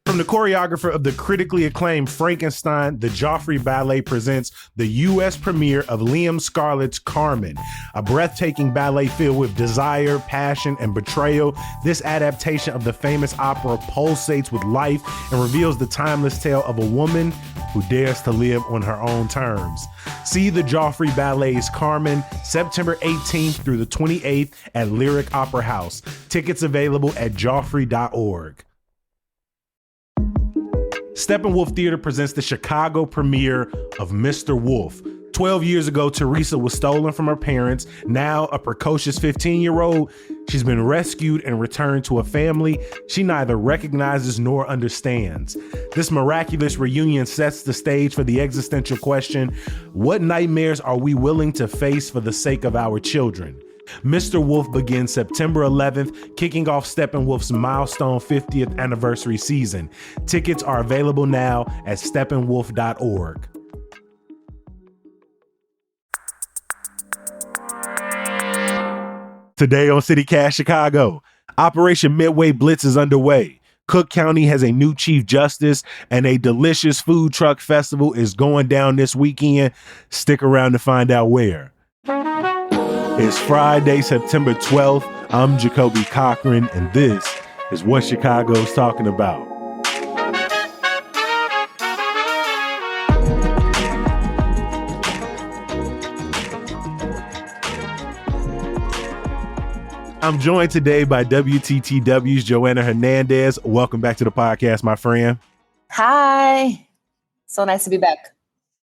From the choreographer of the critically acclaimed Frankenstein, the Joffrey Ballet presents the U.S. premiere of Liam Scarlett's Carmen, a breathtaking ballet filled with desire, passion, and betrayal. This adaptation of the famous opera pulsates with life and reveals the timeless tale of a woman who dares to live on her own terms. See the Joffrey Ballet's Carmen, September 18th through the 28th at Lyric Opera House. Tickets available at joffrey.org. Steppenwolf Theater presents the Chicago premiere of Mr. Wolf. 12 years ago, Teresa was stolen from her parents. Now a precocious 15-year-old, she's been rescued and returned to a family she neither recognizes nor understands. This miraculous reunion sets the stage for the existential question, what nightmares are we willing to face for the sake of our children? Mr. Wolf begins September 11th, kicking off Steppenwolf's milestone 50th anniversary season. Tickets are available now at steppenwolf.org. Today on CityCast Chicago, Operation Midway Blitz is underway. Cook County has a new chief justice, and a delicious food truck festival is going down this weekend. Stick around to find out where. It's Friday, September 12th. I'm Jacoby Cochran, and this is what Chicago's talking about. I'm joined today by WTTW's Joanna Hernandez. Welcome back to the podcast, my friend. Hi. So nice to be back.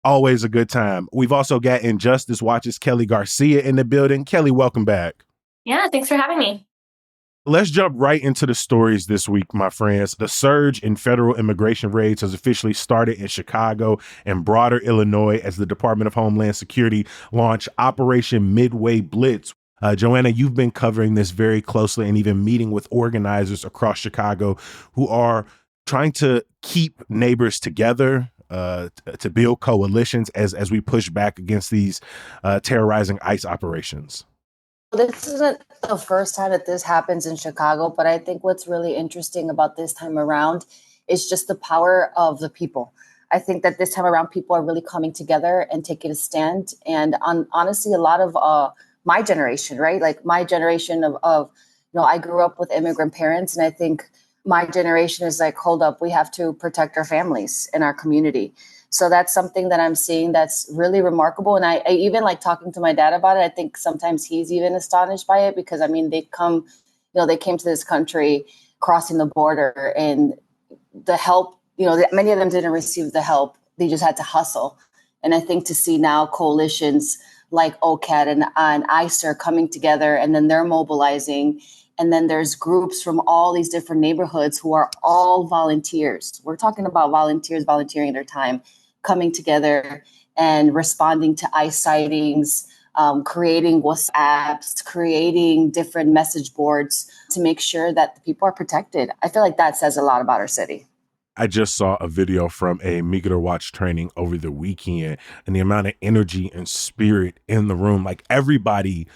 Always a good time. We've also got Injustice Watch's Kelly Garcia in the building. Kelly, welcome back. Yeah, thanks for having me. Let's jump right into the stories this week, my friends. The surge in federal immigration raids has officially started in Chicago and broader Illinois as the Department of Homeland Security launched Operation Midway Blitz. Joanna, you've been covering this very closely and even meeting with organizers across Chicago who are trying to keep neighbors together, to build coalitions as we push back against these terrorizing ICE operations. This isn't the first time that this happens in Chicago, but I think what's really interesting about this time around is just the power of the people. I think that this time around, people are really coming together and taking a stand. And honestly, a lot of my generation, right? Like my generation of I grew up with immigrant parents, and I think my generation is like, hold up, we have to protect our families and our community. So that's something that I'm seeing that's really remarkable. And I even like talking to my dad about it. I think sometimes he's even astonished by it because, I mean, they came to this country crossing the border, and the help, many of them didn't receive the help. They just had to hustle. And I think to see now coalitions like OCAD and ICE are coming together, and then they're mobilizing. And then there's groups from all these different neighborhoods who are all volunteers. We're talking about volunteers volunteering their time, coming together and responding to ICE sightings, creating WhatsApps, creating different message boards to make sure that the people are protected. I feel like that says a lot about our city. I just saw a video from a Megator Watch training over the weekend, and the amount of energy and spirit in the room, like everybody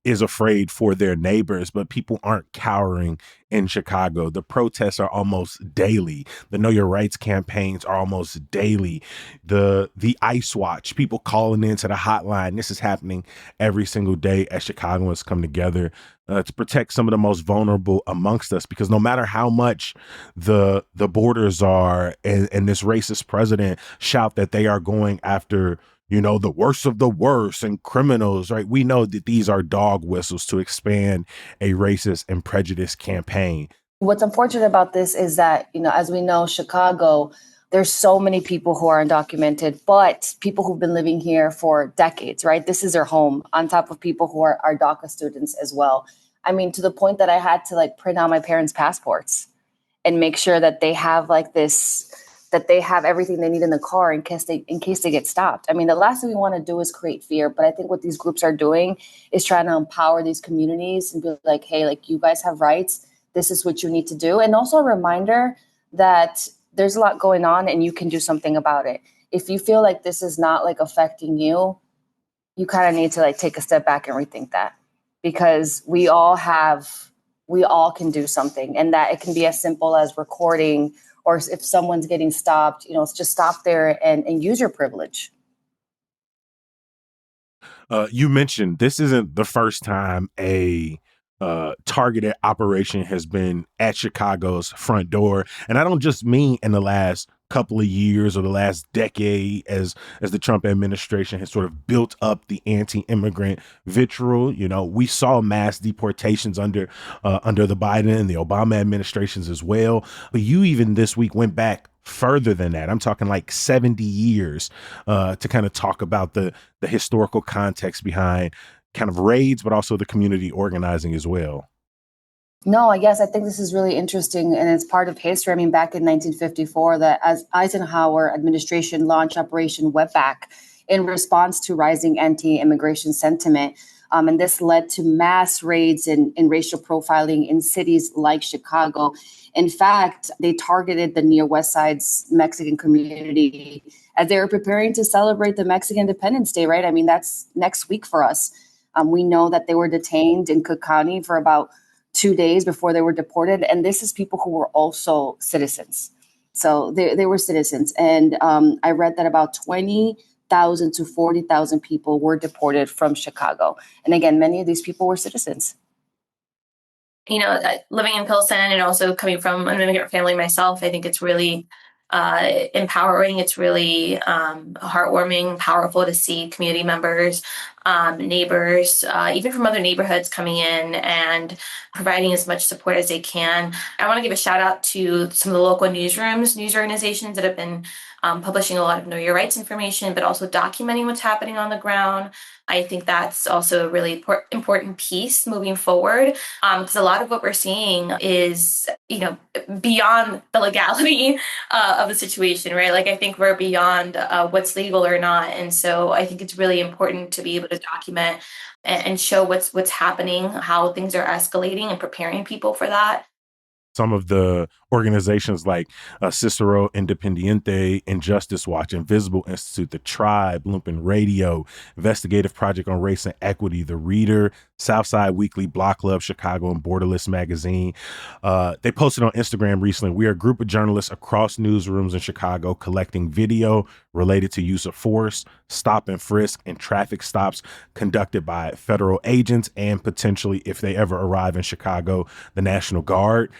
is afraid for their neighbors, but people aren't cowering in Chicago. The protests are almost daily. The Know Your Rights campaigns are almost daily. The ICE Watch, people calling into the hotline. This is happening every single day as Chicagoans come together to protect some of the most vulnerable amongst us, because no matter how much the borders are and this racist president shout that they are going after the worst of the worst and criminals, right? We know that these are dog whistles to expand a racist and prejudiced campaign. What's unfortunate about this is that, as we know, Chicago, there's so many people who are undocumented, but people who've been living here for decades, right? This is their home, on top of people who are DACA students as well. I mean, to the point that I had to print out my parents' passports and make sure that they have that they have everything they need in the car in case they get stopped. I mean, the last thing we want to do is create fear. But I think what these groups are doing is trying to empower these communities and be like, hey, you guys have rights. This is what you need to do. And also a reminder that there's a lot going on and you can do something about it. If you feel like this is not affecting you, you kind of need to take a step back and rethink that, because we all have we all can do something, and that it can be as simple as recording, or if someone's getting stopped, just stop there and use your privilege. You mentioned this isn't the first time a targeted operation has been at Chicago's front door, and I don't just mean in the last couple of years or the last decade, as the Trump administration has sort of built up the anti-immigrant vitriol. We saw mass deportations under the Biden and the Obama administrations as well. But you even this week went back further than that. I'm talking like 70 years to kind of talk about the historical context behind kind of raids, but also the community organizing as well. No, I guess I think this is really interesting, and it's part of history. I mean, back in 1954, the as Eisenhower administration launched Operation Wetback in response to rising anti-immigration sentiment. And this led to mass raids and racial profiling in cities like Chicago. In fact, they targeted the near West Side's Mexican community as they were preparing to celebrate the Mexican Independence Day, right? I mean, that's next week for us. We know that they were detained in Cook County for about 2 days before they were deported. And this is people who were also citizens. So they were citizens. And I read that about 20,000 to 40,000 people were deported from Chicago. And again, many of these people were citizens. Living in Pilsen and also coming from an immigrant family myself, I think it's really empowering. It's really heartwarming, powerful to see community members, neighbors, even from other neighborhoods coming in and providing as much support as they can. I want to give a shout out to some of the local newsrooms, news organizations that have been publishing a lot of Know Your Rights information, but also documenting what's happening on the ground. I think that's also a really important piece moving forward, because a lot of what we're seeing is, beyond the legality of the situation, right? Like, I think we're beyond what's legal or not. And so I think it's really important to be able to document and show what's happening, how things are escalating, and preparing people for that. Some of the organizations like Cicero Independiente, Injustice Watch, Invisible Institute, The Tribe, Lumpen Radio, Investigative Project on Race and Equity, The Reader, Southside Weekly, Block Club, Chicago, and Borderless Magazine. They posted on Instagram recently, we are a group of journalists across newsrooms in Chicago collecting video related to use of force, stop and frisk, and traffic stops conducted by federal agents and potentially, if they ever arrive in Chicago, the National Guard.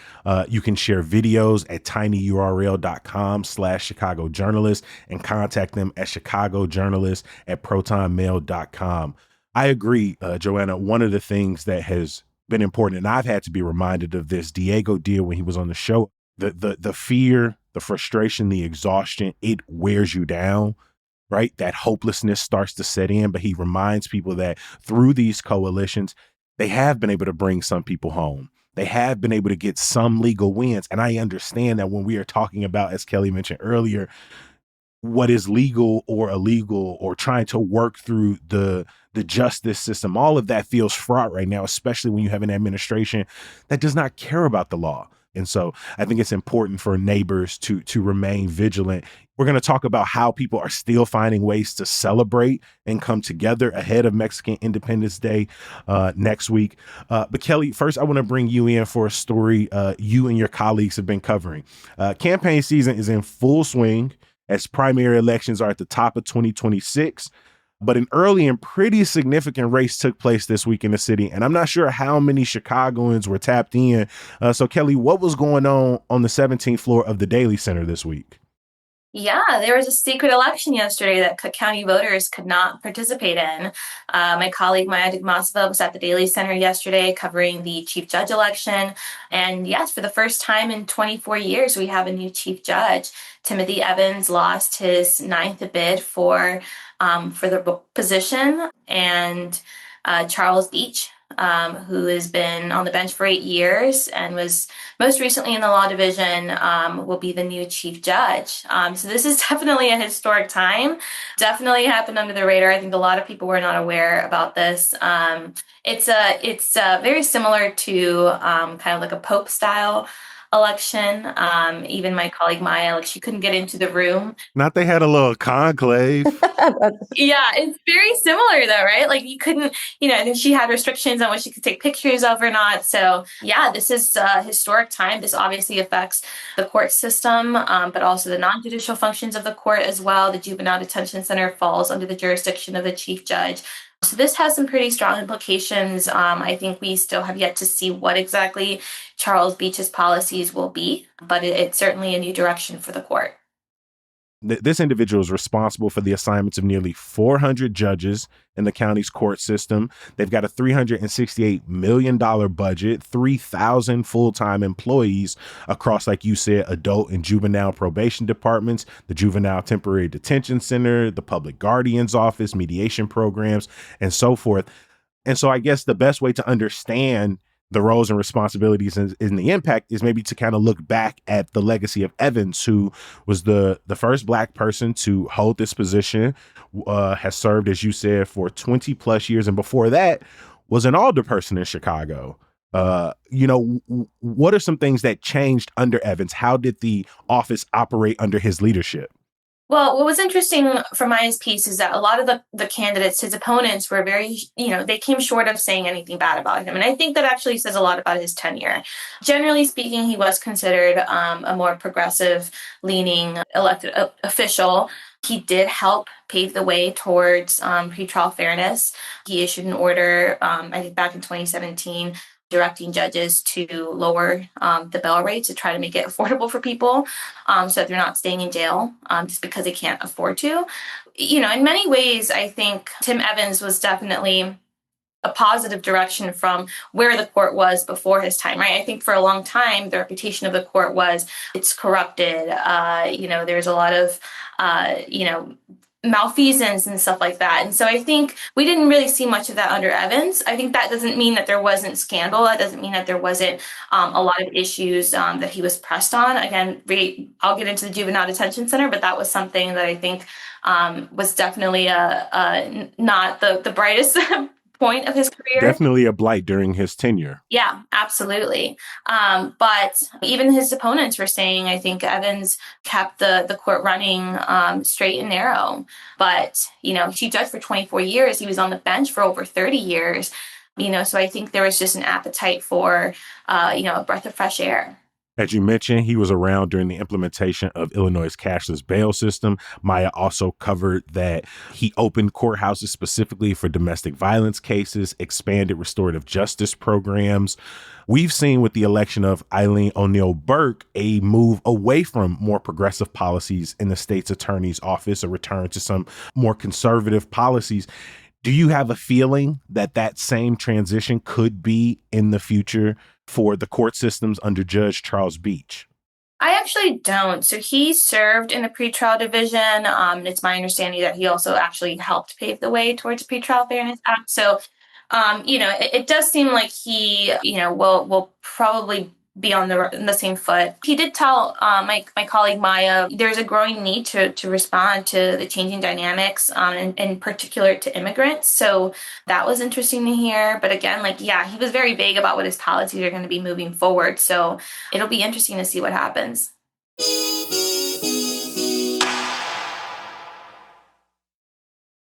You can share videos at tinyurl.com/Chicago Journalist and contact them at chicagojournalist@protonmail.com. I agree, Joanna. One of the things that has been important, and I've had to be reminded of this, Diego did when he was on the show, the fear, the frustration, the exhaustion, it wears you down, right? That hopelessness starts to set in, but he reminds people that through these coalitions, they have been able to bring some people home. They have been able to get some legal wins. And I understand that when we are talking about, as Kelly mentioned earlier, what is legal or illegal or trying to work through the justice system, all of that feels fraught right now, especially when you have an administration that does not care about the law. And so I think it's important for neighbors to remain vigilant. We're going to talk about how people are still finding ways to celebrate and come together ahead of Mexican Independence Day next week. But Kelly, first, I want to bring you in for a story you and your colleagues have been covering. Campaign season is in full swing as primary elections are at the top of 2026. But an early and pretty significant race took place this week in the city, and I'm not sure how many Chicagoans were tapped in. So, Kelly, what was going on the 17th floor of the Daily Center this week? Yeah, there was a secret election yesterday that Cook County voters could not participate in. My colleague Maya Digmasova was at the Daily Center yesterday covering the chief judge election. And yes, for the first time in 24 years, we have a new chief judge. Timothy Evans lost his ninth bid for the position, and Charles Beach, who has been on the bench for 8 years and was most recently in the law division, will be the new chief judge. So this is definitely a historic time. Definitely happened under the radar. I think a lot of people were not aware about this. It's very similar to kind of like a Pope style election. Even my colleague Maya, like she couldn't get into the room. Not they had a little conclave. Yeah, it's very similar though, right? Like you couldn't, and then she had restrictions on what she could take pictures of or not. So yeah, this is a historic time. This obviously affects the court system, but also the non-judicial functions of the court as well. The Juvenile Detention Center falls under the jurisdiction of the chief judge. So this has some pretty strong implications. I think we still have yet to see what exactly Charles Beach's policies will be, but it's certainly a new direction for the court. This individual is responsible for the assignments of nearly 400 judges in the county's court system. They've got a $368 million budget, 3,000 full-time employees across, like you said, adult and juvenile probation departments, the Juvenile Temporary Detention Center, the Public Guardian's Office, mediation programs, and so forth. And so I guess the best way to understand the roles and responsibilities and the impact is maybe to kind of look back at the legacy of Evans, who was the first Black person to hold this position, has served, as you said, for 20 plus years. And before that was an alderperson in Chicago. What are some things that changed under Evans? How did the office operate under his leadership? Well, what was interesting for Maya's piece is that a lot of the candidates, his opponents, were very, they came short of saying anything bad about him. And I think that actually says a lot about his tenure. Generally speaking, he was considered a more progressive leaning elected official. He did help pave the way towards pretrial fairness. He issued an order, I think back in 2017, directing judges to lower the bail rate to try to make it affordable for people so that they're not staying in jail just because they can't afford to. In many ways, I think Tim Evans was definitely a positive direction from where the court was before his time, right? I think for a long time, the reputation of the court was it's corrupted. There's a lot of, malfeasance and stuff like that. And so I think we didn't really see much of that under Evans. I think that doesn't mean that there wasn't scandal. That doesn't mean that there wasn't a lot of issues that he was pressed on. Again, I'll get into the Juvenile Detention Center, but that was something that I think was definitely not the brightest point of his career. Definitely a blight during his tenure. Yeah, absolutely. But even his opponents were saying, I think Evans kept the court running straight and narrow. But, he judged for 24 years. He was on the bench for over 30 years. So I think there was just an appetite for, a breath of fresh air. As you mentioned, he was around during the implementation of Illinois' cashless bail system. Maya also covered that he opened courthouses specifically for domestic violence cases, expanded restorative justice programs. We've seen with the election of Eileen O'Neill Burke a move away from more progressive policies in the state's attorney's office, a return to some more conservative policies. Do you have a feeling that same transition could be in the future for the court systems under Judge Charles Beach? I actually don't. So he served in the pretrial division. It's my understanding that he also actually helped pave the way towards the Pretrial Fairness Act. So, it does seem like he, will probably be on the same foot. He did tell my colleague Maya there's a growing need to respond to the changing dynamics, and in particular to immigrants. So that was interesting to hear. But again, he was very vague about what his policies are going to be moving forward. So it'll be interesting to see what happens.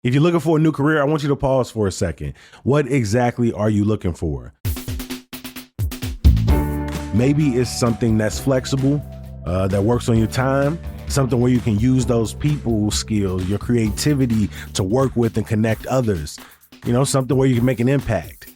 If you're looking for a new career, I want you to pause for a second. What exactly are you looking for? Maybe it's something that's flexible, that works on your time, something where you can use those people skills, your creativity to work with and connect others, something where you can make an impact.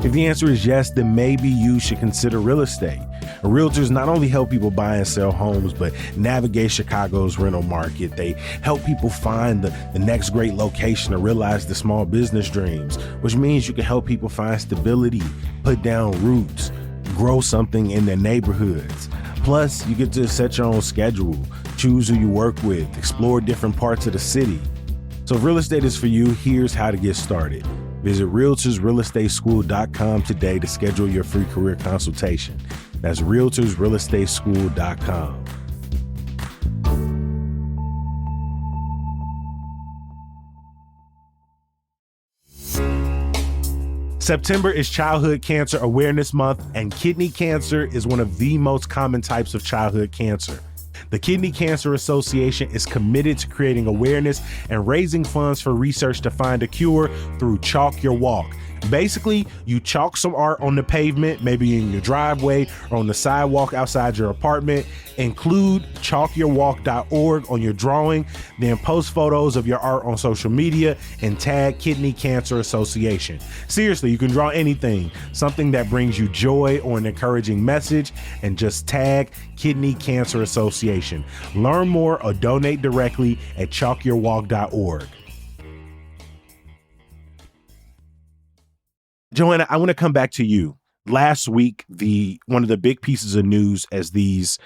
If the answer is yes, then maybe you should consider real estate. Realtors not only help people buy and sell homes, but navigate Chicago's rental market. They help people find the next great location to realize the small business dreams, which means you can help people find stability, put down roots, grow something in their neighborhoods. Plus, you get to set your own schedule, choose who you work with, explore different parts of the city. So if real estate is for you, here's how to get started. Visit realtorsrealestateschool.com today to schedule your free career consultation. That's realtorsrealestateschool.com. September is Childhood Cancer Awareness Month, and kidney cancer is one of the most common types of childhood cancer. The Kidney Cancer Association is committed to creating awareness and raising funds for research to find a cure through Chalk Your Walk. Basically, you chalk some art on the pavement, maybe in your driveway or on the sidewalk outside your apartment. Include chalkyourwalk.org on your drawing, then post photos of your art on social media and tag Kidney Cancer Association. Seriously, you can draw anything, something that brings you joy or an encouraging message, and just tag Kidney Cancer Association. Learn more or donate directly at chalkyourwalk.org. Joanna, I want to come back to you. Last week, one of the big pieces of news as these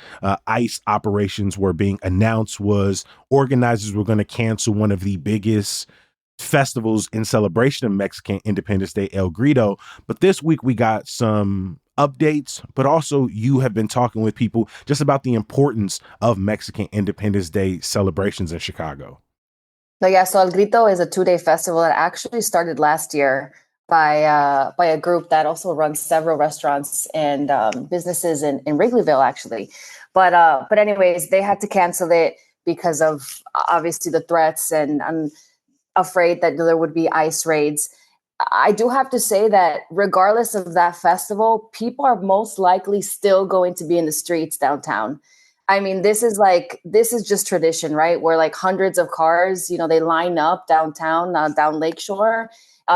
ICE operations were being announced was organizers were going to cancel one of the biggest festivals in celebration of Mexican Independence Day, El Grito. But this week we got some updates, but also you have been talking with people just about the importance of Mexican Independence Day celebrations in Chicago. So El Grito is a 2-day festival that actually started last year by a group that also runs several restaurants and businesses in Wrigleyville, actually. But anyways, they had to cancel it because of obviously the threats, and I'm afraid that there would be ICE raids. I do have to say that regardless of that festival, people are most likely still going to be in the streets downtown. I mean, this is just tradition, right? Where like hundreds of cars, they line up downtown, down Lakeshore.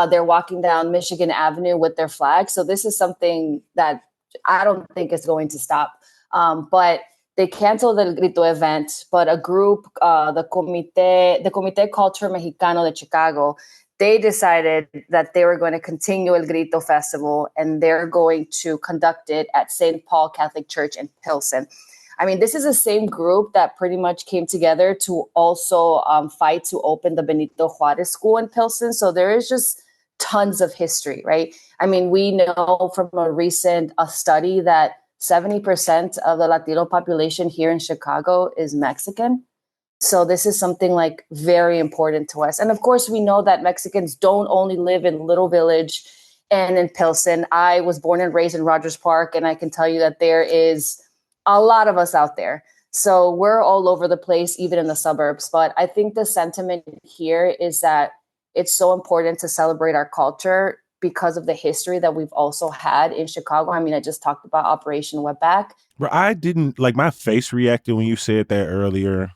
They're walking down Michigan Avenue with their flags. So this is something that I don't think is going to stop. But they canceled the Grito event, but a group, the Comité Culture Mexicano de Chicago, they decided that they were going to continue El Grito Festival, and they're going to conduct it at St. Paul Catholic Church in Pilsen. I mean, this is the same group that pretty much came together to also fight to open the Benito Juarez School in Pilsen. So there is just tons of history, right? I mean, we know from a recent study that 70% of the Latino population here in Chicago is Mexican. So this is something like very important to us. And of course, we know that Mexicans don't only live in Little Village and in Pilsen. I was born and raised in Rogers Park, and I can tell you that there is a lot of us out there. So we're all over the place, even in the suburbs. But I think the sentiment here is that it's so important to celebrate our culture because of the history that we've also had in Chicago. I mean, I just talked about Operation Wetback. But I didn't, like, my face reacted when you said that earlier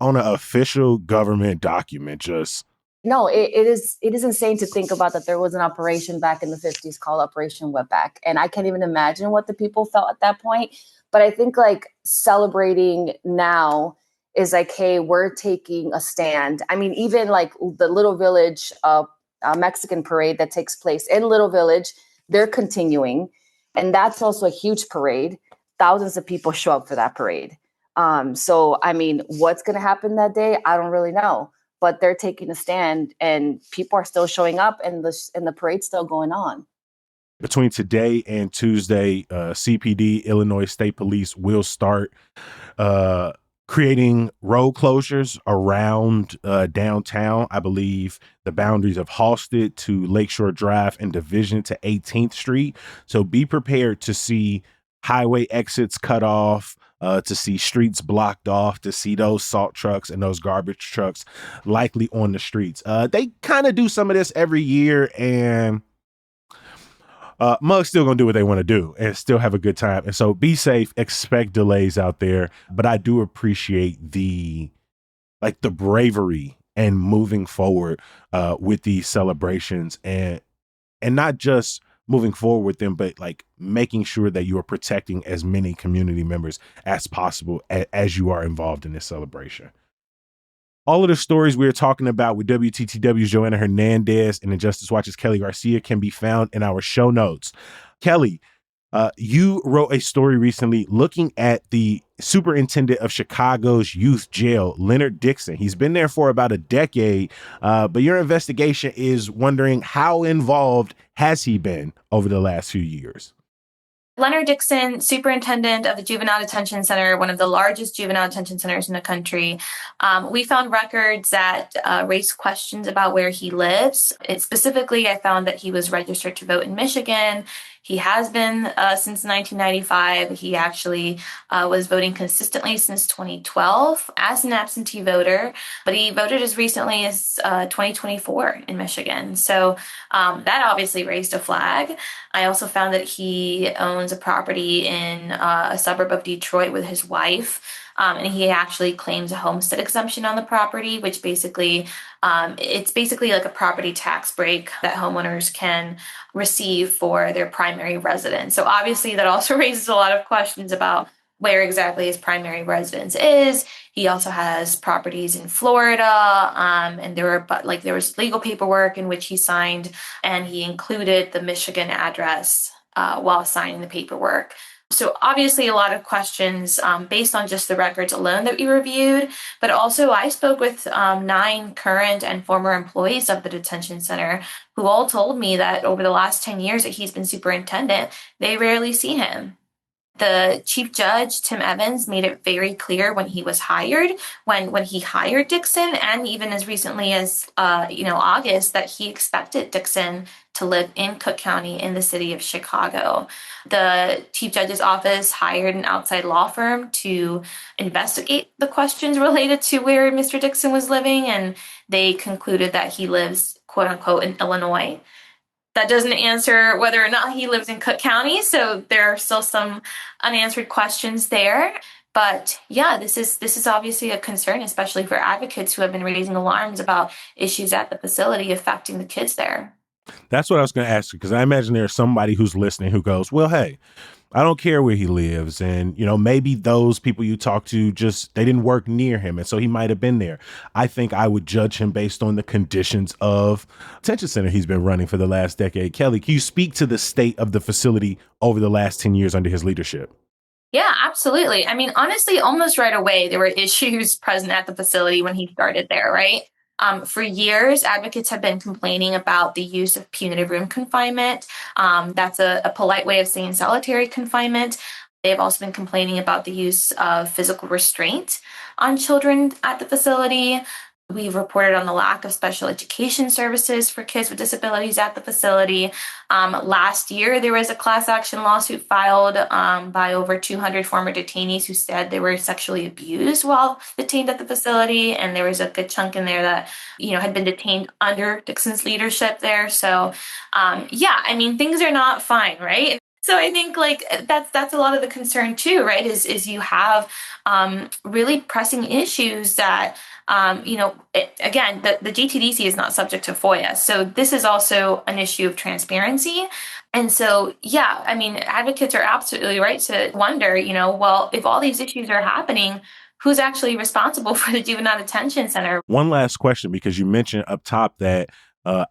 on an official government document. Just no, it is insane to think about that there was an operation back in the 50s called Operation Wetback. And I can't even imagine what the people felt at that point. But I think like celebrating now is like, hey, we're taking a stand. I mean, even like the Little Village Mexican parade that takes place in Little Village, they're continuing. And that's also a huge parade. Thousands of people show up for that parade. So, I mean, what's going to happen that day? I don't really know. But they're taking a stand, and people are still showing up, and the parade's still going on. Between today and Tuesday, CPD, Illinois State Police, will start creating road closures around downtown. I believe the boundaries of Halsted to Lakeshore Drive and Division to 18th Street. So be prepared to see highway exits cut off, to see streets blocked off, to see those salt trucks and those garbage trucks likely on the streets. They kind of do some of this every year, and mugs still gonna do what they want to do and still have a good time. And so be safe, expect delays out there. But I do appreciate the bravery and moving forward with these celebrations, and not just moving forward with them, but like making sure that you are protecting as many community members as possible as you are involved in this celebration. All of the stories we are talking about with WTTW's Joanna Hernandez and Injustice Watch's Kelly Garcia can be found in our show notes. Kelly, you wrote a story recently looking at the superintendent of Chicago's youth jail, Leonard Dixon. He's been there for about a decade, but your investigation is wondering how involved has he been over the last few years? Leonard Dixon, superintendent of the Juvenile Detention Center, one of the largest juvenile detention centers in the country. We found records that raise questions about where he lives. Specifically, I found that he was registered to vote in Michigan. He has been since 1995. He actually was voting consistently since 2012 as an absentee voter, but he voted as recently as 2024 in Michigan. So that obviously raised a flag. I also found that he owns a property in a suburb of Detroit with his wife. And he actually claims a homestead exemption on the property, which basically, it's basically like a property tax break that homeowners can receive for their primary residence. So obviously that also raises a lot of questions about where exactly his primary residence is. He also has properties in Florida, and there was legal paperwork in which he signed, and he included the Michigan address while signing the paperwork. So obviously a lot of questions based on just the records alone that we reviewed, but also I spoke with 9 current and former employees of the detention center who all told me that over the last 10 years that he's been superintendent, they rarely see him. The chief judge, Tim Evans, made it very clear when he was hired, when he hired Dixon, and even as recently as August, that he expected Dixon to live in Cook County in the city of Chicago. The chief judge's office hired an outside law firm to investigate the questions related to where Mr. Dixon was living, and they concluded that he lives, quote unquote, in Illinois. That doesn't answer whether or not he lives in Cook County, so there are still some unanswered questions there. But yeah, this is obviously a concern, especially for advocates who have been raising alarms about issues at the facility affecting the kids there. That's what I was going to ask you, because I imagine there's somebody who's listening who goes, well, hey, I don't care where he lives. And, maybe those people you talk to they didn't work near him. And so he might have been there. I think I would judge him based on the conditions of detention center he's been running for the last decade. Kelly, can you speak to the state of the facility over the last 10 years under his leadership? Yeah, absolutely. I mean, honestly, almost right away, there were issues present at the facility when he started there, right? For years, advocates have been complaining about the use of punitive room confinement. That's a polite way of saying solitary confinement. They've also been complaining about the use of physical restraint on children at the facility. We've reported on the lack of special education services for kids with disabilities at the facility. Last year, there was a class action lawsuit filed by over 200 former detainees who said they were sexually abused while detained at the facility. And there was a good chunk in there that, had been detained under Dixon's leadership there. So, things are not fine, right? So I think that's a lot of the concern too, right? Is you have really pressing issues that again, the GTDC is not subject to FOIA. So this is also an issue of transparency. And so, advocates are absolutely right to wonder, well, if all these issues are happening, who's actually responsible for the juvenile detention center? One last question, because you mentioned up top that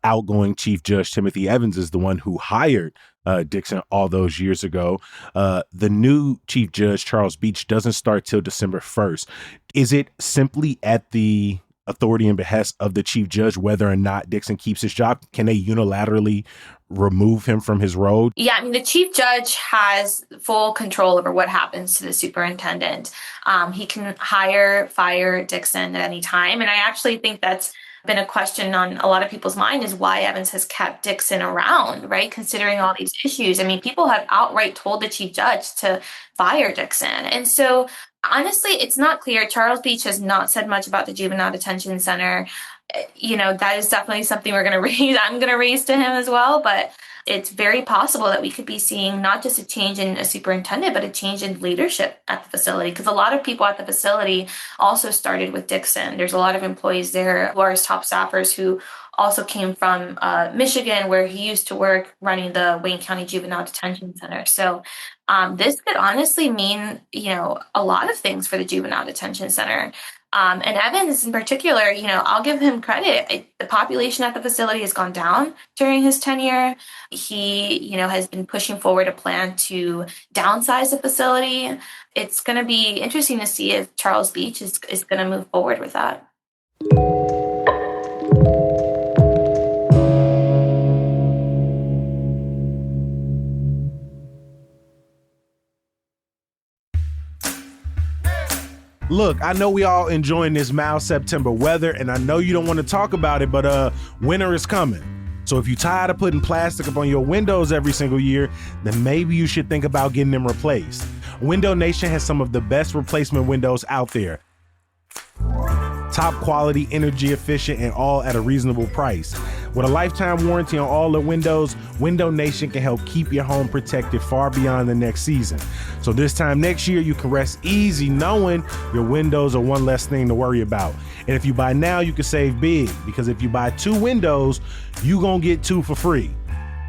outgoing Chief Judge Timothy Evans is the one who hired Dixon all those years ago. The new Chief Judge, Charles Beach, doesn't start till December 1st. Is it simply at the authority and behest of the Chief Judge whether or not Dixon keeps his job? Can they unilaterally remove him from his role? Yeah, the Chief Judge has full control over what happens to the superintendent. He can hire, fire Dixon at any time. And I actually think that's been a question on a lot of people's mind, is why Evans has kept Dixon around, right? Considering all these issues. People have outright told the Chief Judge to fire Dixon. And so honestly, it's not clear. Charles Beach has not said much about the Juvenile Detention Center. That is definitely something we're going to raise. I'm going to raise to him as well, but it's very possible that we could be seeing not just a change in a superintendent, but a change in leadership at the facility. Because a lot of people at the facility also started with Dixon. There's a lot of employees there who are his top staffers who also came from Michigan, where he used to work running the Wayne County Juvenile Detention Center. So this could honestly mean, a lot of things for the Juvenile Detention Center. And Evans in particular, I'll give him credit. The population at the facility has gone down during his tenure. He, has been pushing forward a plan to downsize the facility. It's going to be interesting to see if Charles Beach is going to move forward with that. Look, I know we all enjoying this mild September weather, and I know you don't want to talk about it, but winter is coming. So if you're tired of putting plastic up on your windows every single year, then maybe you should think about getting them replaced. Window Nation has some of the best replacement windows out there. Top quality, energy efficient, and all at a reasonable price. With a lifetime warranty on all the windows, Window Nation can help keep your home protected far beyond the next season. So this time next year, you can rest easy knowing your windows are one less thing to worry about. And if you buy now, you can save big, because if you buy 2 windows, you gonna get 2 for free.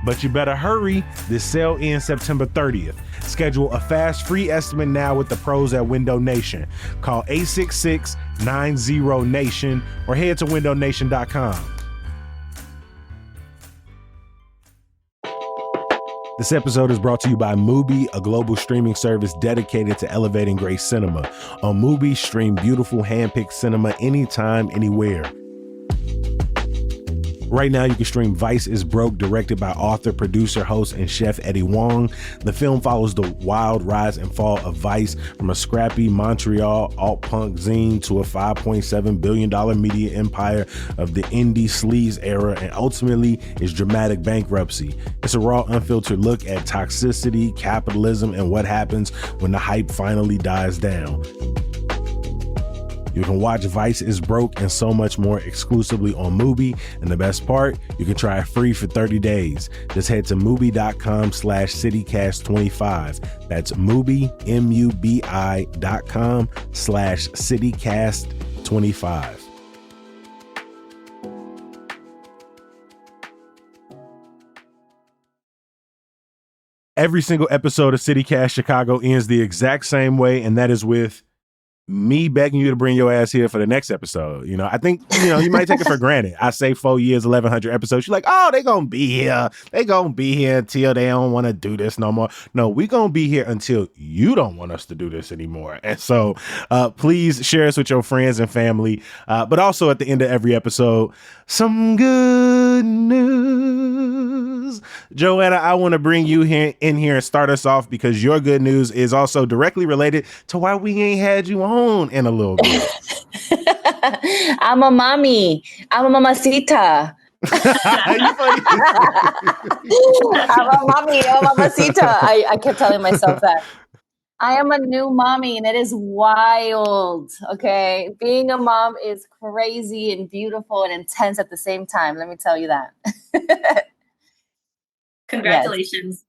But you better hurry. This sale ends September 30th. Schedule a fast free estimate now with the pros at Window Nation. Call 866-90-NATION or head to windownation.com. This episode is brought to you by Mubi, a global streaming service dedicated to elevating great cinema. On Mubi, stream beautiful hand-picked cinema anytime, anywhere. Right now, you can stream Vice is Broke, directed by author, producer, host, and chef Eddie Wong. The film follows the wild rise and fall of Vice from a scrappy Montreal alt-punk zine to a $5.7 billion media empire of the indie sleaze era, and ultimately its dramatic bankruptcy. It's a raw, unfiltered look at toxicity, capitalism, and what happens when the hype finally dies down. You can watch Vice is Broke and so much more exclusively on Mubi. And the best part, you can try it free for 30 days. Just head to Mubi.com/CityCast25. That's Mubi, MUBI.com/CityCast25. Every single episode of CityCast Chicago ends the exact same way, and that is with me begging you to bring your ass here for the next episode. You know, I think, you might take it for granted. I say 4 years, 1,100 episodes. You're like, oh, they gonna be here. They gonna be here until they don't want to do this no more. No, we gonna be here until you don't want us to do this anymore. And so please share us with your friends and family. But also at the end of every episode, some good news. Joanna, I want to bring you in here and start us off, because your good news is also directly related to why we ain't had you on in a little bit. I'm a mommy. I'm a mamacita. I'm a mommy. I'm a mamacita. I kept telling myself that. I am a new mommy, and it is wild. Okay. Being a mom is crazy and beautiful and intense at the same time. Let me tell you that. Congratulations. Yes.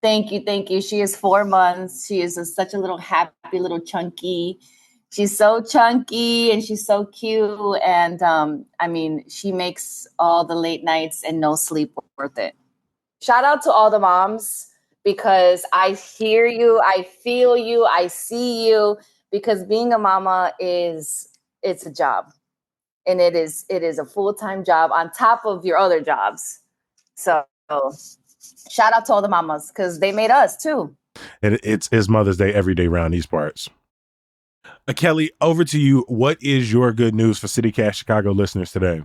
Thank you. Thank you. She is 4 months. She is such a little happy, little chunky. She's so chunky and she's so cute. And she makes all the late nights and no sleep worth it. Shout out to all the moms, because I hear you, I feel you, I see you, because being a mama it's a job, and it is a full-time job on top of your other jobs. So shout out to all the mamas, because they made us too. It's Mother's Day every day around these parts. Kelly, over to you. What is your good news for CityCast Chicago listeners today?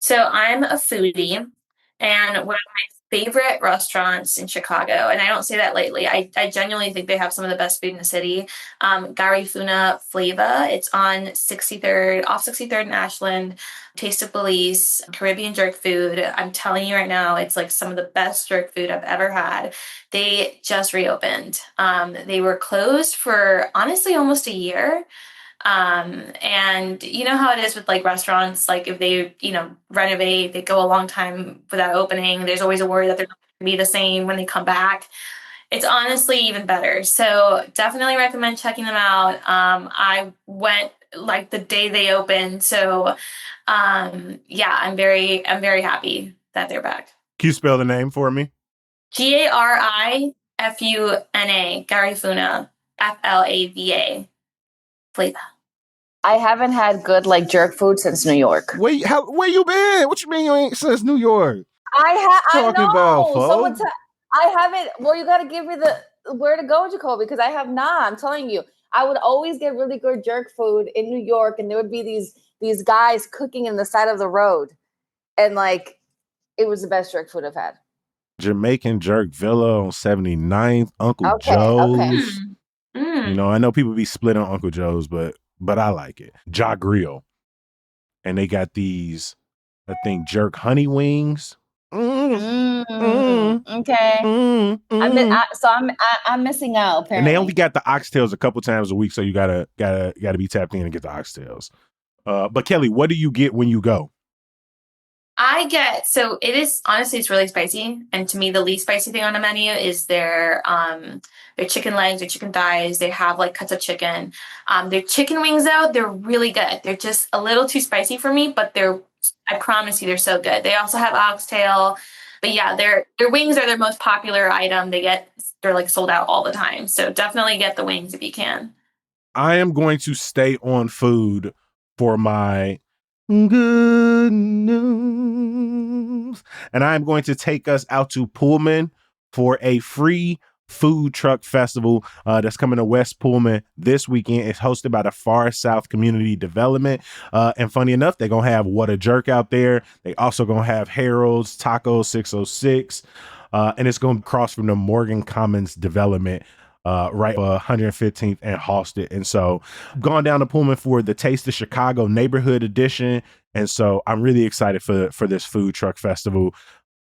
So I'm a foodie, and one of my favorite restaurants in Chicago, and I don't say that lightly, I genuinely think they have some of the best food in the city. Garifuna Flava. It's on 63rd, off 63rd and Ashland. Taste of Belize, Caribbean jerk food. I'm telling you right now, it's like some of the best jerk food I've ever had. They just reopened. They were closed for honestly almost a year. And you know how it is with like restaurants, like if they, renovate, they go a long time without opening. There's always a worry that they're not going to be the same when they come back. It's honestly even better. So definitely recommend checking them out. I went like the day they opened. So, I'm very happy that they're back. Can you spell the name for me? Garifuna, Garifuna, Flava. Flava. I haven't had good jerk food since New York. Where you been? What you mean you ain't since New York? I know. About, I haven't. Well, you got to give me where to go, Jacoby, because I have not. I'm telling you, I would always get really good jerk food in New York, and there would be these guys cooking in the side of the road, and it was the best jerk food I've had. Jamaican Jerk Villa on 79th, Uncle Joe's. Okay. I know people be split on Uncle Joe's, but but I like it. Ja Grill. And they got these, I think, jerk honey wings. Okay. Mm. I'm missing out. Apparently. And they only got the oxtails a couple times a week, so you gotta be tapped in and get the oxtails. But Kelly, what do you get when you go? So it is, honestly, it's really spicy. And to me, the least spicy thing on the menu is their chicken legs or chicken thighs. They have like cuts of chicken. Their chicken wings, though, they're really good. They're just a little too spicy for me, but I promise you, they're so good. They also have oxtail. But yeah, their wings are their most popular item. They're like sold out all the time. So definitely get the wings if you can. I am going to stay on food for my good news. And I'm going to take us out to Pullman for a free food truck festival that's coming to West Pullman this weekend. It's hosted by the Far South Community Development. And funny enough, they're going to have What a Jerk out there. They also going to have Harold's Taco 606. And it's going to cross from the Morgan Commons Development right 115th and Halsted. And so I've gone down to Pullman for the Taste of Chicago Neighborhood Edition. And so I'm really excited for this food truck festival.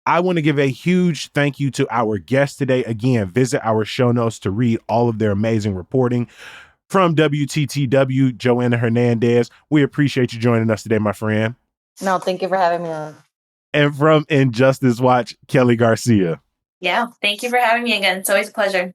I want to give a huge thank you to our guests today. Again, visit our show notes to read all of their amazing reporting. From WTTW, Joanna Hernandez, we appreciate you joining us today, my friend. No, thank you for having me on. And from Injustice Watch, Kelly Garcia. Yeah, thank you for having me again. It's always a pleasure.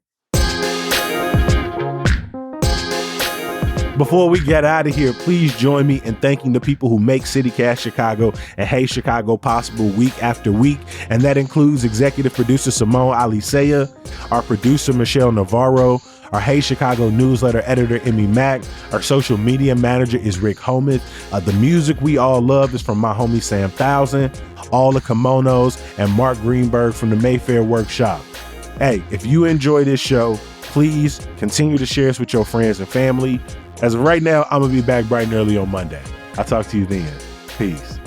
Before we get out of here, please join me in thanking the people who make CityCast Chicago and Hey Chicago possible week after week. And that includes executive producer Simone Alicea, our producer Michelle Navarro, our Hey Chicago newsletter editor Emmy Mack, our social media manager is Rick Homuth. The music we all love is from my homie Sam Thousand, all the kimonos, and Mark Greenberg from the Mayfair Workshop. Hey, if you enjoy this show, please continue to share us with your friends and family. As of right now, I'm going to be back bright and early on Monday. I'll talk to you then. Peace.